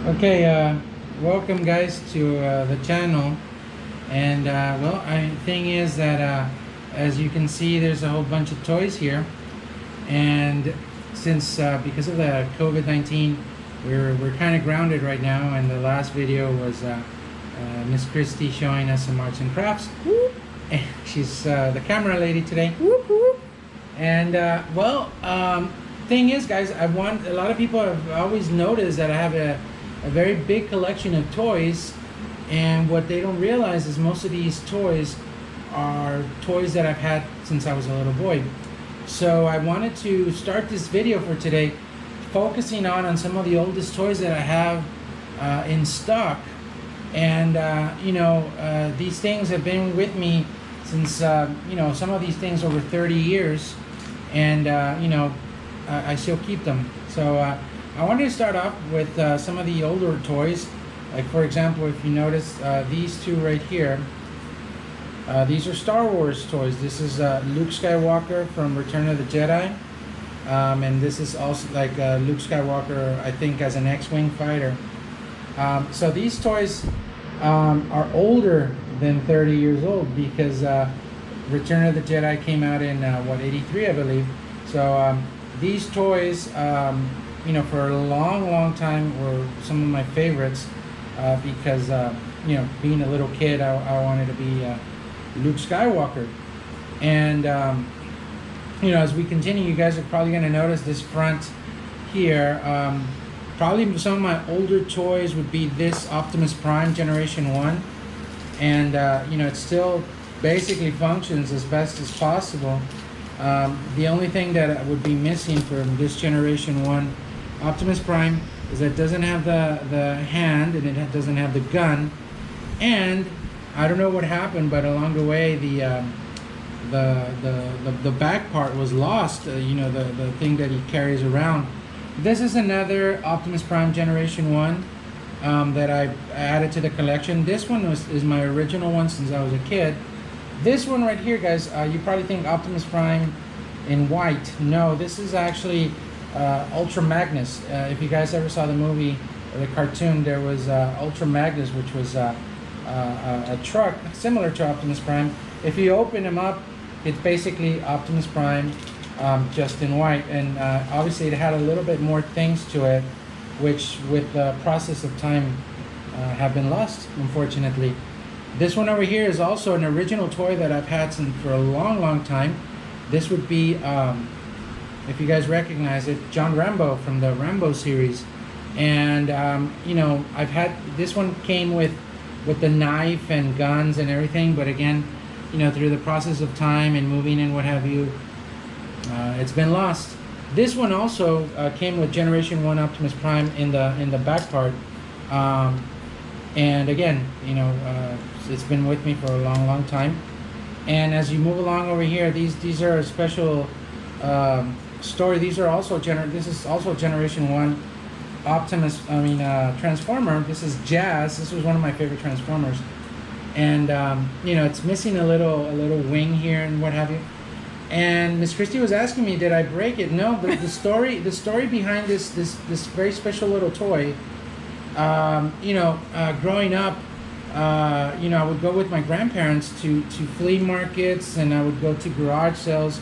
Okay, welcome guys to the channel. And well, thing is that as you can see, there's a whole bunch of toys here. And since because of the COVID-19, we're kind of grounded right now. And the last video was Miss Christie showing us some arts and crafts. Whoop. And she's the camera lady today. Whoop, whoop. And well, thing is, guys, a lot of people have always noticed that I have a very big collection of toys, and what they don't realize is most of these toys are toys that I've had since I was a little boy. So I wanted to start this video for today focusing on some of the oldest toys that I have in stock. And these things have been with me since some of these things over 30 years, and I still keep them. So I wanted to start off with some of the older toys. Like, for example, if you notice these two right here, these are Star Wars toys. This is Luke Skywalker from Return of the Jedi, and this is also like Luke Skywalker, I think, as an X-Wing fighter. So these toys are older than 30 years old because Return of the Jedi came out in 83, I believe. So these toys for a long time were some of my favorites because being a little kid, I wanted to be Luke Skywalker. And as we continue, you guys are probably going to notice this front here. Probably some of my older toys would be this Optimus Prime Generation 1, and it still basically functions as best as possible. The only thing that would be missing from this Generation 1 Optimus Prime is that it doesn't have the hand, and it doesn't have the gun. And I don't know what happened, but along the way the back part was lost. The thing that he carries around. This is another Optimus Prime Generation 1 that I added to the collection. This one is my original one since I was a kid. This one right here, guys, you probably think Optimus Prime in white. No, this is actually Ultra Magnus. If you guys ever saw the movie or the cartoon, there was Ultra Magnus, which was a truck similar to Optimus Prime. If you open him up, it's basically Optimus Prime, just in white. And obviously it had a little bit more things to it, which with the process of time have been lost, unfortunately. This one over here is also an original toy that I've had for a long time. This would be, if you guys recognize it, John Rambo from the Rambo series. And I've had this one, came with the knife and guns and everything, but again, through the process of time and moving and what have you, it's been lost. This one also came with Generation 1 Optimus Prime in the back part, and again, it's been with me for a long time. And as you move along over here, these are a special story. These are also this is also Generation 1 Transformer. This is Jazz. This was one of my favorite Transformers, and it's missing a little wing here and what have you. And Miss Christie was asking me, did I break it? No, but the story behind this very special little toy, growing up, I would go with my grandparents to flea markets, and I would go to garage sales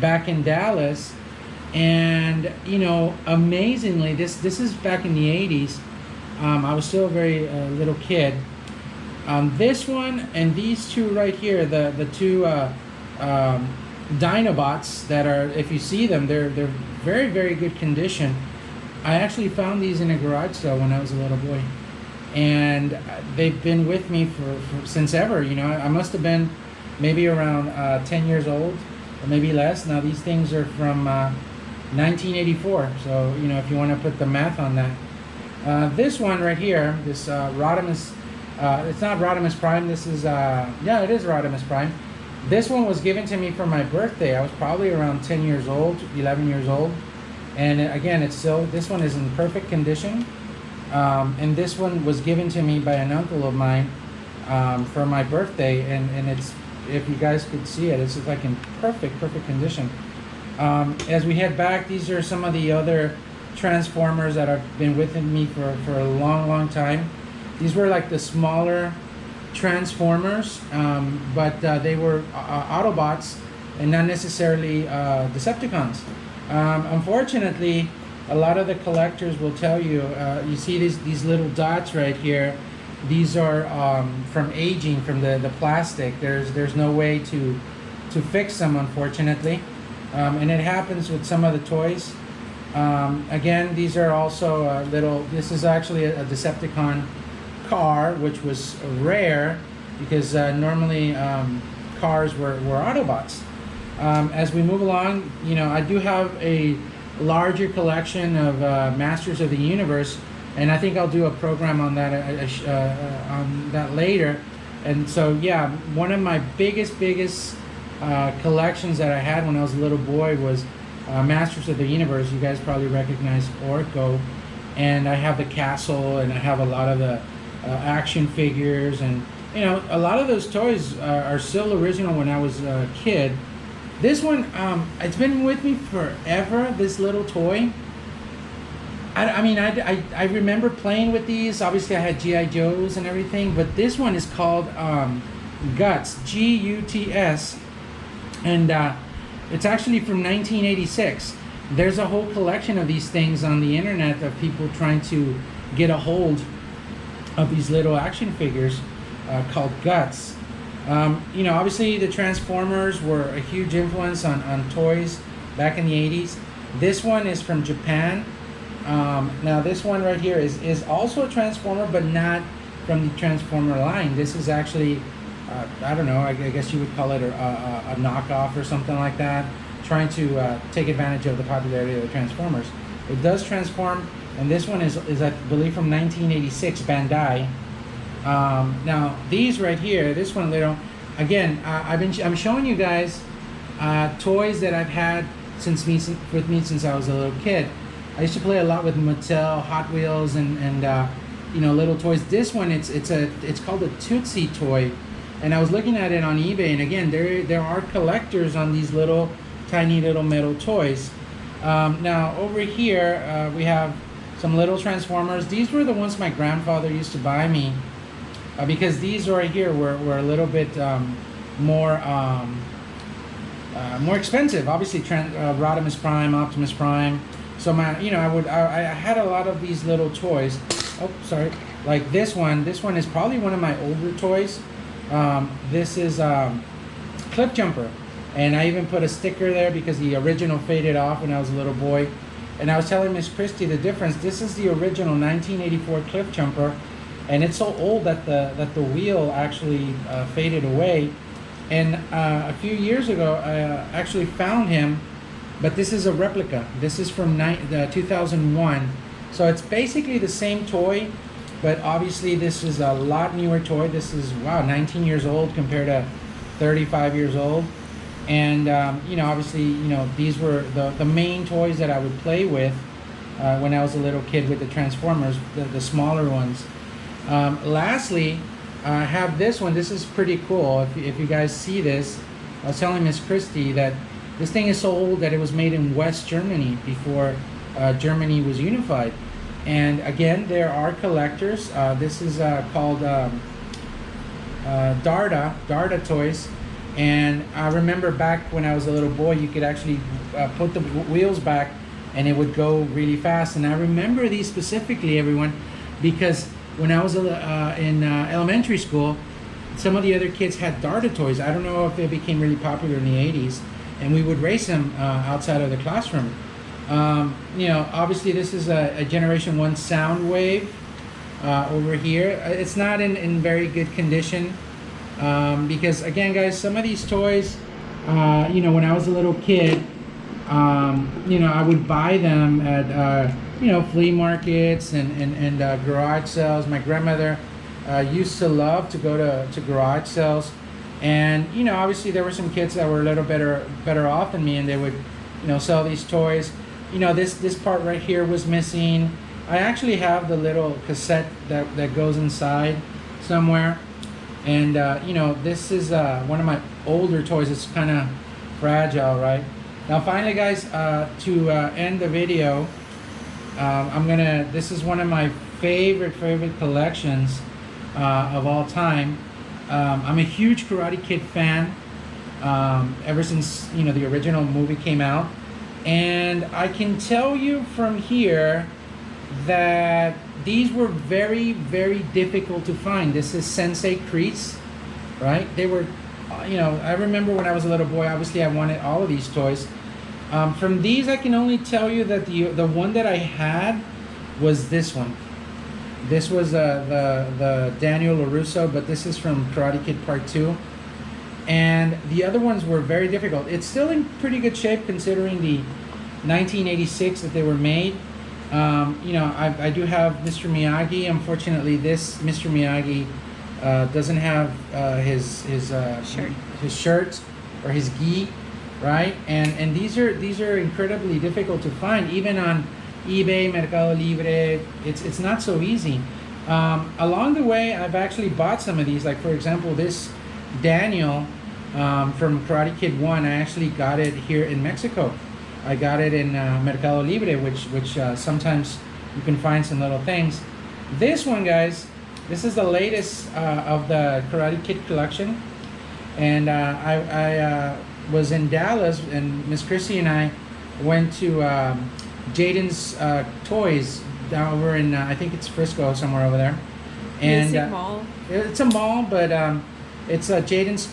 back in Dallas. And amazingly, this is back in the 80s. I was still a very little kid. This one and these two right here, the two Dinobots that are, if you see them, they're very good condition. I actually found these in a garage sale when I was a little boy, and they've been with me for since ever. I must have been maybe around 10 years old, or maybe less. Now these things are from 1984, so if you want to put the math on that. This one right here, this Rodimus, it's not Rodimus Prime. This is yeah, it is Rodimus Prime. This one was given to me for my birthday. I was probably around 10 years old, 11 years old. And again, this one is in perfect condition. And this one was given to me by an uncle of mine for my birthday. And it's, if you guys could see it, it's like in perfect condition. As we head back, these are some of the other Transformers that have been with me for a long time. These were like the smaller Transformers, but they were Autobots and not necessarily Decepticons. Unfortunately, a lot of the collectors will tell you, you see these little dots right here. These are from aging, from the plastic. There's no way to fix them, unfortunately, and it happens with some of the toys. Again, these are also little. This is actually a Decepticon car, which was rare because normally cars were Autobots. As we move along, you know, I do have a larger collection of Masters of the Universe, and I think I'll do a program on that later. And so, yeah, one of my biggest collections that I had when I was a little boy was Masters of the Universe. You guys probably recognize Orko, and I have the castle, and I have a lot of the action figures, and you know, a lot of those toys are still original when I was a kid. This one, it's been with me forever, this little toy. I remember playing with these. Obviously, I had G.I. Joes and everything, but this one is called g.u.t.s, G.u.t.s, and it's actually from 1986. There's a whole collection of these things on the internet of people trying to get a hold of these little action figures called g.u.t.s. You know, obviously the Transformers were a huge influence on toys back in the 80s. This one is from Japan. Now this one right here is also a Transformer, but not from the Transformer line. This is actually, I don't know, I guess you would call it a knockoff or something like that, trying to take advantage of the popularity of the Transformers. It does transform, and this one is I believe from 1986 Bandai. Now these right here, this one little, again, I'm showing you guys toys that I've had with me since I was a little kid. I used to play a lot with Mattel, Hot Wheels, and you know, little toys. This one, it's called a Tootsie Toy, and I was looking at it on eBay, and again, there are collectors on these little tiny little metal toys. Now over here we have some little Transformers. These were the ones my grandfather used to buy me. Because these right here were a little bit more expensive. Obviously, Rodimus Prime, Optimus Prime. So I had a lot of these little toys. Oh, sorry. Like this one. This one is probably one of my older toys. This is Cliff Jumper, and I even put a sticker there because the original faded off when I was a little boy. And I was telling Miss Christie the difference. This is the original 1984 Cliff Jumper. And it's so old that the wheel actually faded away. And a few years ago, I actually found him, but this is a replica. This is from 2001. So it's basically the same toy, but obviously this is a lot newer toy. This is, wow, 19 years old compared to 35 years old. And you know, obviously, you know, these were the main toys that I would play with when I was a little kid with the Transformers, the smaller ones. Lastly, I have this one. This is pretty cool. If you guys see this, I was telling Miss Christie that this thing is so old that it was made in West Germany before Germany was unified. And again, there are collectors. This is called Darda Toys. And I remember back when I was a little boy, you could actually put the wheels back and it would go really fast. And I remember these specifically, everyone, because when I was in elementary school, some of the other kids had Darda toys. I don't know if they became really popular in the 80s, and we would race them outside of the classroom. You know, obviously this is a Generation 1 Soundwave over here. It's not in very good condition because, again, guys, some of these toys, you know, when I was a little kid, you know, I would buy them at you know, flea markets and garage sales. My grandmother used to love to go to garage sales, and you know, obviously there were some kids that were a little better off than me, and they would, you know, sell these toys. You know, this part right here was missing. I actually have the little cassette that goes inside somewhere, and you know, this is one of my older toys. It's kind of fragile, right? Now finally, guys, to end the video, This is one of my favorite collections of all time. I'm a huge Karate Kid fan ever since the original movie came out, and I can tell you from here that these were very difficult to find. This is Sensei Kreese, right? They were, I remember when I was a little boy, obviously I wanted all of these toys. From these, I can only tell you that the one that I had was this one. This was the Daniel LaRusso, but this is from Karate Kid Part 2. And the other ones were very difficult. It's still in pretty good shape considering the 1986 that they were made. I do have Mr. Miyagi. Unfortunately, this Mr. Miyagi doesn't have his shirt or his gi, right? And these are incredibly difficult to find, even on eBay, Mercado Libre. It's not so easy. Along the way, I've actually bought some of these. Like for example, this Daniel from Karate Kid 1. I actually got it here in Mexico. I got it in Mercado Libre, which sometimes you can find some little things. This one, guys, this is the latest of the Karate Kid collection, and I was in Dallas, and Miss Chrissy and I went to Jaden's Toys down over in I think it's Frisco, somewhere over there. And mall. It's a mall, but it's Jaden's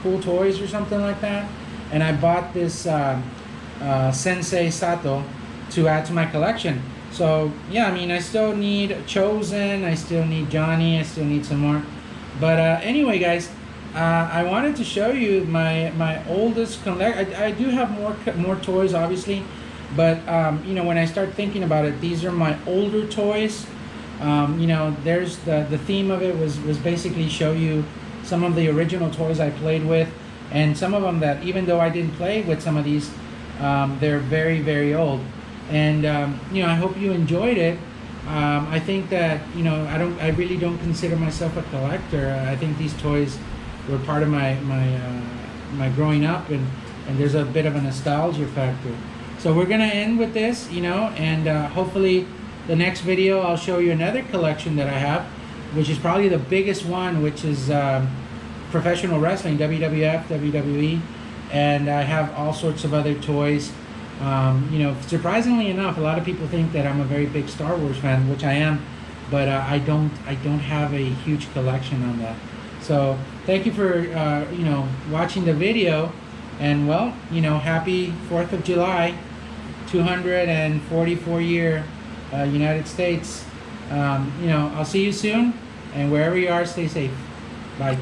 Cool Toys or something like that. And I bought this Sensei Sato to add to my collection. So yeah, I mean, I still need Chosen, I still need Johnny, I still need some more. But anyway, guys, I wanted to show you my oldest collection. I do have more toys, obviously, but when I start thinking about it, these are my older toys. There's the theme of it was basically show you some of the original toys I played with, and some of them that, even though I didn't play with some of these, they're very old. And I hope you enjoyed it. I think that I really don't consider myself a collector. I think these toys were part of my growing up, and there's a bit of a nostalgia factor. So we're gonna end with this, and hopefully the next video I'll show you another collection that I have, which is probably the biggest one, which is professional wrestling, WWF, WWE, and I have all sorts of other toys. Surprisingly enough, a lot of people think that I'm a very big Star Wars fan, which I am, but I don't have a huge collection on that. So thank you for watching the video, and well, happy 4th of July, 244 year United States. I'll see you soon, and wherever you are, stay safe. Bye.